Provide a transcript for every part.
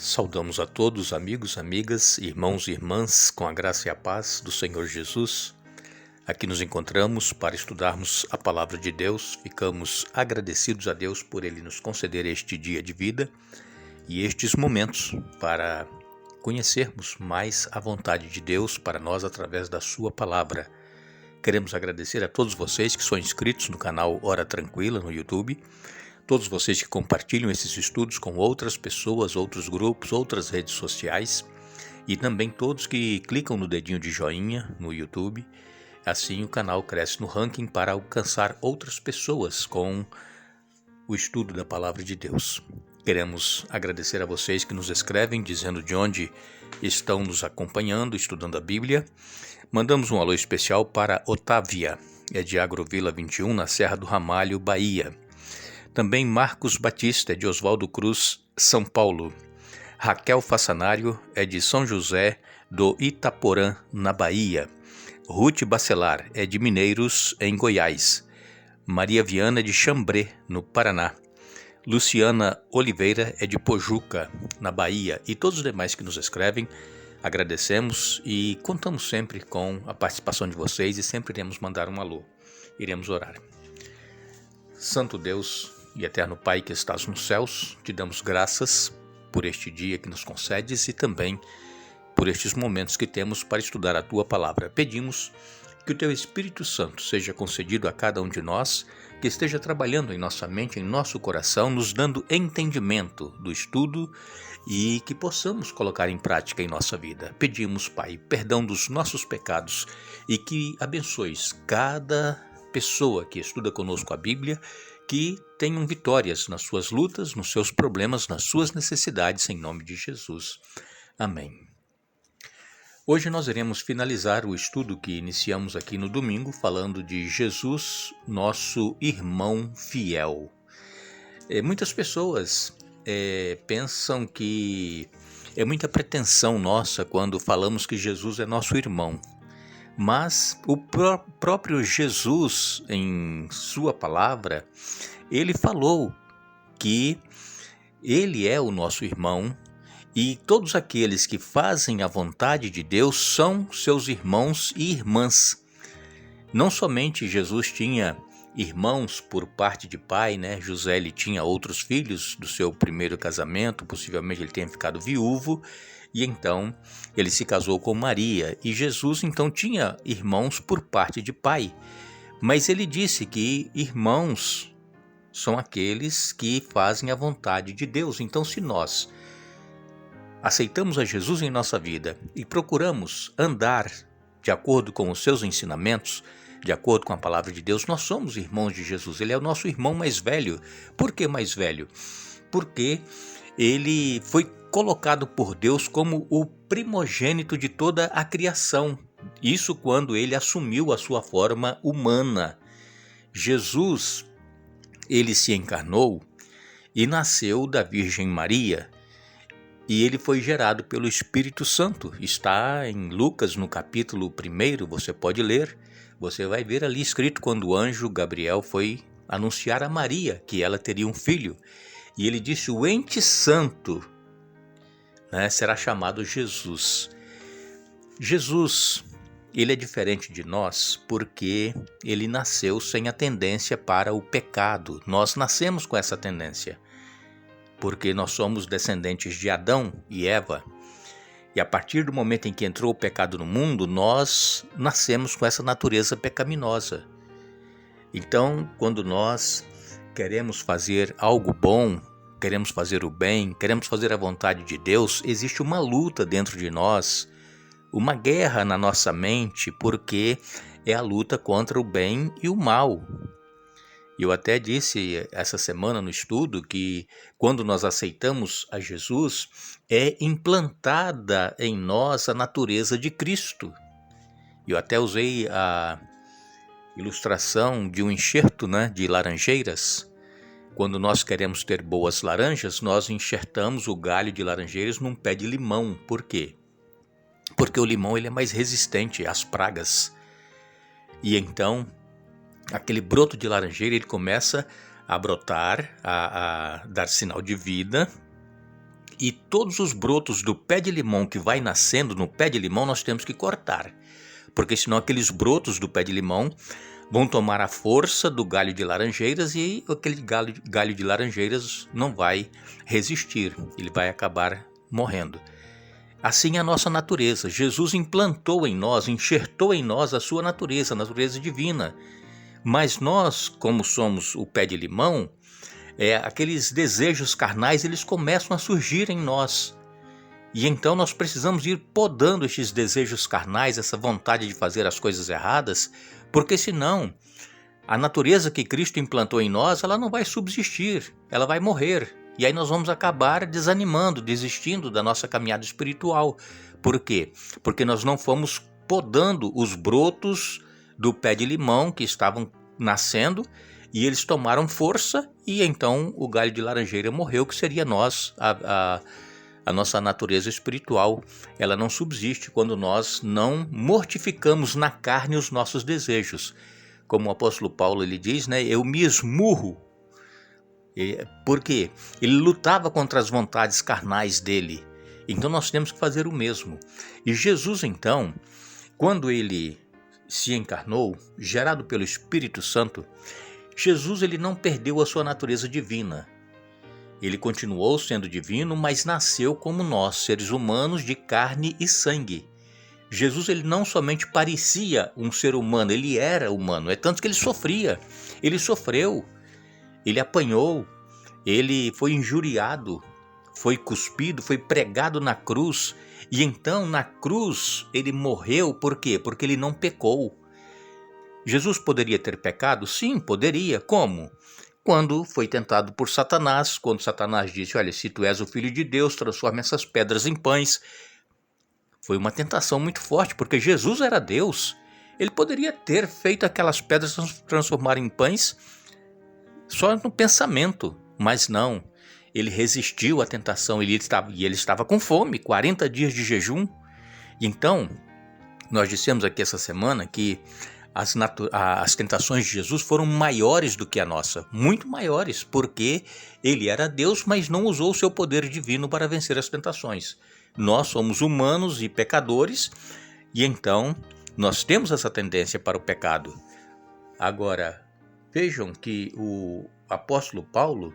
Saudamos a todos, amigos, amigas, irmãos e irmãs, com a graça e a paz do Senhor Jesus. Aqui nos encontramos para estudarmos a Palavra de Deus. Ficamos agradecidos a Deus por Ele nos conceder este dia de vida e estes momentos para conhecermos mais a vontade de Deus para nós através da Sua Palavra. Queremos agradecer a todos vocês que são inscritos no canal Hora Tranquila no YouTube, todos vocês que compartilham esses estudos com outras pessoas, outros grupos, outras redes sociais e também todos que clicam no dedinho de joinha no YouTube. Assim o canal cresce no ranking para alcançar outras pessoas com o estudo da Palavra de Deus. Queremos agradecer a vocês que nos escrevem dizendo de onde estão nos acompanhando, estudando a Bíblia. Mandamos um alô especial para Otávia, é de Agrovila 21, na Serra do Ramalho, Bahia. Também Marcos Batista, é de Oswaldo Cruz, São Paulo. Raquel Fassanário, é de São José do Itaporã, na Bahia. Ruth Bacelar, é de Mineiros, em Goiás. Maria Viana, é de Xambrê, no Paraná. Luciana Oliveira, é de Pojuca, na Bahia. E todos os demais que nos escrevem, agradecemos e contamos sempre com a participação de vocês e sempre iremos mandar um alô. Iremos orar. Santo Deus e eterno Pai que estás nos céus, te damos graças por este dia que nos concedes e também por estes momentos que temos para estudar a Tua Palavra. Pedimos que o Teu Espírito Santo seja concedido a cada um de nós, que esteja trabalhando em nossa mente, em nosso coração, nos dando entendimento do estudo e que possamos colocar em prática em nossa vida. Pedimos, Pai, perdão dos nossos pecados e que abençoes cada pessoa que estuda conosco a Bíblia, que tenham vitórias nas suas lutas, nos seus problemas, nas suas necessidades, em nome de Jesus. Amém. Hoje nós iremos finalizar o estudo que iniciamos aqui no domingo, falando de Jesus, nosso irmão fiel. Muitas pessoas pensam que é muita pretensão nossa quando falamos que Jesus é nosso irmão. Mas o próprio Jesus, em sua palavra, ele falou que ele é o nosso irmão e todos aqueles que fazem a vontade de Deus são seus irmãos e irmãs. Não somente Jesus tinha irmãos por parte de pai, né? José ele tinha outros filhos do seu primeiro casamento, possivelmente ele tenha ficado viúvo, e então ele se casou com Maria, e Jesus então tinha irmãos por parte de pai, mas ele disse que irmãos são aqueles que fazem a vontade de Deus. Então, se nós aceitamos a Jesus em nossa vida e procuramos andar de acordo com os seus ensinamentos, de acordo com a palavra de Deus, nós somos irmãos de Jesus. Ele é o nosso irmão mais velho. Por que mais velho? Porque ele foi colocado por Deus como o primogênito de toda a criação. Isso quando ele assumiu a sua forma humana. Jesus, ele se encarnou e nasceu da Virgem Maria. E ele foi gerado pelo Espírito Santo. Está em Lucas, no capítulo 1, você pode ler. Você vai ver ali escrito quando o anjo Gabriel foi anunciar a Maria que ela teria um filho. E ele disse, o ente santo, né, será chamado Jesus. Jesus, ele é diferente de nós porque ele nasceu sem a tendência para o pecado. Nós nascemos com essa tendência, porque nós somos descendentes de Adão e Eva. E a partir do momento em que entrou o pecado no mundo, nós nascemos com essa natureza pecaminosa. Então, quando nós queremos fazer algo bom, queremos fazer o bem, queremos fazer a vontade de Deus, existe uma luta dentro de nós, uma guerra na nossa mente, porque é a luta contra o bem e o mal. Eu até disse essa semana no estudo que quando nós aceitamos a Jesus, é implantada em nós a natureza de Cristo. Eu até usei a ilustração de um enxerto, né, de laranjeiras. Quando nós queremos ter boas laranjas, nós enxertamos o galho de laranjeiras num pé de limão. Por quê? Porque o limão ele é mais resistente às pragas. E então aquele broto de laranjeira ele começa a brotar, a dar sinal de vida, e todos os brotos do pé de limão que vai nascendo no pé de limão nós temos que cortar, porque senão aqueles brotos do pé de limão vão tomar a força do galho de laranjeiras e aquele galho de laranjeiras não vai resistir, ele vai acabar morrendo. Assim é a nossa natureza. Jesus implantou em nós, enxertou em nós a sua natureza, a natureza divina. Mas nós, como somos o pé de limão, aqueles desejos carnais eles começam a surgir em nós. E então nós precisamos ir podando estes desejos carnais, essa vontade de fazer as coisas erradas, porque senão a natureza que Cristo implantou em nós, ela não vai subsistir, ela vai morrer. E aí nós vamos acabar desanimando, desistindo da nossa caminhada espiritual. Por quê? Porque nós não fomos podando os brotos do pé de limão que estavam nascendo e eles tomaram força e então o galho de laranjeira morreu, que seria nós, a nossa natureza espiritual. Ela não subsiste quando nós não mortificamos na carne os nossos desejos. Como o apóstolo Paulo ele diz, eu me esmurro. Por quê? Ele lutava contra as vontades carnais dele. Então nós temos que fazer o mesmo. E Jesus então, quando ele se encarnou, gerado pelo Espírito Santo, Jesus ele não perdeu a sua natureza divina. Ele continuou sendo divino, mas nasceu como nós, seres humanos de carne e sangue. Jesus ele não somente parecia um ser humano, ele era humano. É tanto que ele sofria, ele sofreu. Ele apanhou, ele foi injuriado, foi cuspido, foi pregado na cruz. E então na cruz ele morreu, por quê? Porque ele não pecou. Jesus poderia ter pecado? Sim, poderia. Como? Quando foi tentado por Satanás, quando Satanás disse, olha, se tu és o Filho de Deus, transforma essas pedras em pães. Foi uma tentação muito forte, porque Jesus era Deus. Ele poderia ter feito aquelas pedras transformar em pães só no pensamento, mas não. Ele resistiu à tentação, ele estava com fome, 40 dias de jejum. Então, nós dissemos aqui essa semana que as tentações de Jesus foram maiores do que a nossa, muito maiores, porque ele era Deus, mas não usou o seu poder divino para vencer as tentações. Nós somos humanos e pecadores, e então nós temos essa tendência para o pecado. Agora, vejam que o apóstolo Paulo,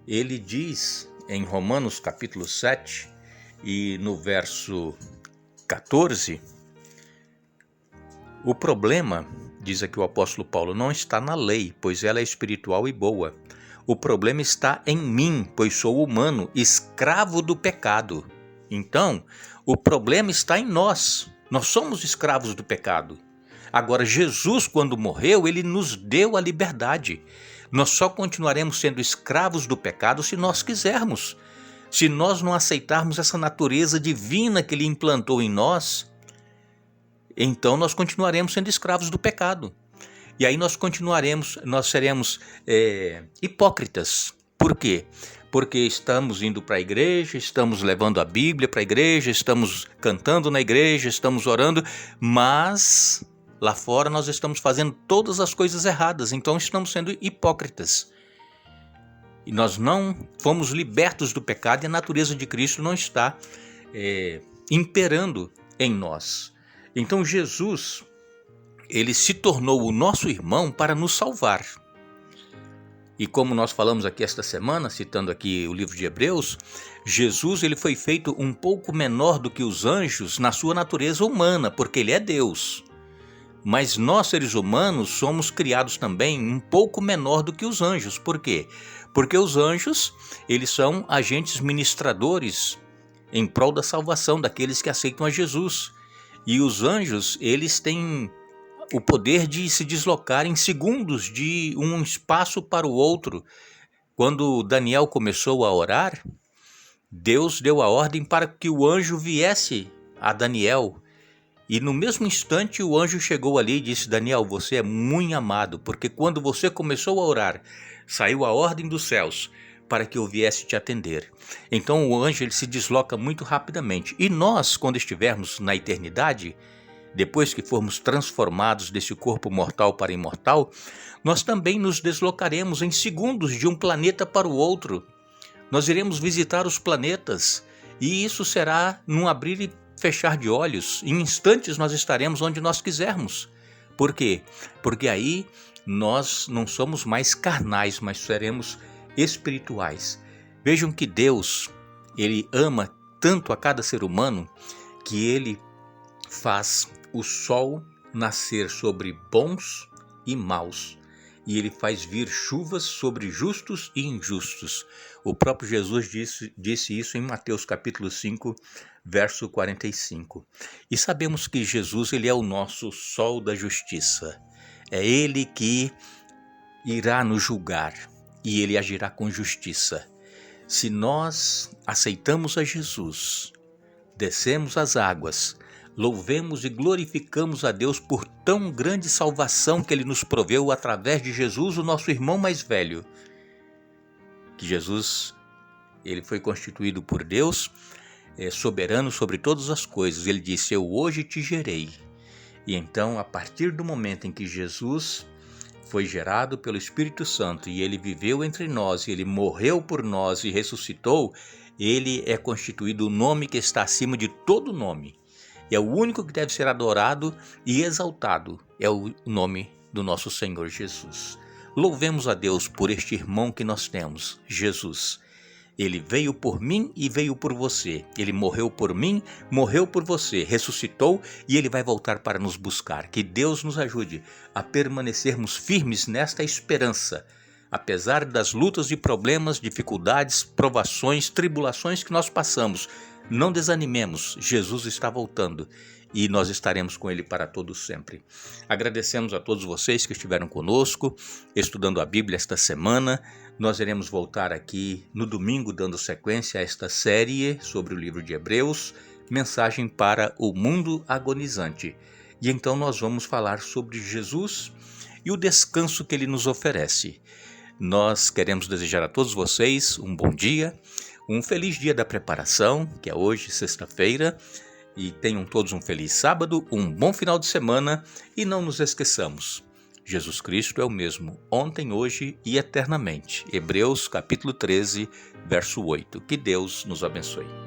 ele diz em Romanos capítulo 7 e no verso 14, o problema, diz aqui o apóstolo Paulo, não está na lei, pois ela é espiritual e boa. O problema está em mim, pois sou humano, escravo do pecado. Então, o problema está em nós. Nós somos escravos do pecado. Agora, Jesus, quando morreu, ele nos deu a liberdade. Nós só continuaremos sendo escravos do pecado se nós quisermos. Se nós não aceitarmos essa natureza divina que ele implantou em nós, então nós continuaremos sendo escravos do pecado. E aí nós seremos hipócritas. Por quê? Porque estamos indo para a igreja, estamos levando a Bíblia para a igreja, estamos cantando na igreja, estamos orando, mas lá fora nós estamos fazendo todas as coisas erradas, então estamos sendo hipócritas. E nós não fomos libertos do pecado e a natureza de Cristo não está imperando em nós. Então Jesus, ele se tornou o nosso irmão para nos salvar. E como nós falamos aqui esta semana, citando aqui o livro de Hebreus, Jesus ele foi feito um pouco menor do que os anjos na sua natureza humana, porque ele é Deus. Mas nós, seres humanos, somos criados também um pouco menor do que os anjos. Por quê? Porque os anjos, eles são agentes ministradores em prol da salvação daqueles que aceitam a Jesus. E os anjos, eles têm o poder de se deslocar em segundos de um espaço para o outro. Quando Daniel começou a orar, Deus deu a ordem para que o anjo viesse a Daniel. E no mesmo instante o anjo chegou ali e disse, Daniel, você é muito amado, porque quando você começou a orar, saiu a ordem dos céus para que eu viesse te atender. Então o anjo ele se desloca muito rapidamente. E nós, quando estivermos na eternidade, depois que formos transformados desse corpo mortal para imortal, nós também nos deslocaremos em segundos de um planeta para o outro. nós iremos visitar os planetas, e isso será num abrir e fechar de olhos. Em instantes nós estaremos onde nós quisermos. Por quê? Porque aí nós não somos mais carnais, mas seremos espirituais. Vejam que Deus, Ele ama tanto a cada ser humano que Ele faz o sol nascer sobre bons e maus, e Ele faz vir chuvas sobre justos e injustos. O próprio Jesus disse isso em Mateus capítulo 5, verso 45. E sabemos que Jesus, Ele é o nosso sol da justiça. É Ele que irá nos julgar e Ele agirá com justiça. Se nós aceitamos a Jesus, descemos as águas, louvemos e glorificamos a Deus por tão grande salvação que Ele nos proveu através de Jesus, o nosso irmão mais velho. Que Jesus, Ele foi constituído por Deus, soberano sobre todas as coisas. Ele disse: eu hoje te gerei. E então, a partir do momento em que Jesus foi gerado pelo Espírito Santo e Ele viveu entre nós, e Ele morreu por nós e ressuscitou, Ele é constituído o nome que está acima de todo nome. É o único que deve ser adorado e exaltado, é o nome do nosso Senhor Jesus. Louvemos a Deus por este irmão que nós temos, Jesus. Ele veio por mim e veio por você. Ele morreu por mim, morreu por você, ressuscitou e Ele vai voltar para nos buscar. Que Deus nos ajude a permanecermos firmes nesta esperança, apesar das lutas e problemas, dificuldades, provações, tribulações que nós passamos. Não desanimemos, Jesus está voltando e nós estaremos com Ele para todos sempre. Agradecemos a todos vocês que estiveram conosco, estudando a Bíblia esta semana. Nós iremos voltar aqui no domingo, dando sequência a esta série sobre o livro de Hebreus, Mensagem para o Mundo Agonizante. E então nós vamos falar sobre Jesus e o descanso que Ele nos oferece. Nós queremos desejar a todos vocês um bom dia, um feliz dia da preparação, que é hoje, sexta-feira, e tenham todos um feliz sábado, um bom final de semana, e não nos esqueçamos, Jesus Cristo é o mesmo, ontem, hoje e eternamente. Hebreus capítulo 13, verso 8. Que Deus nos abençoe.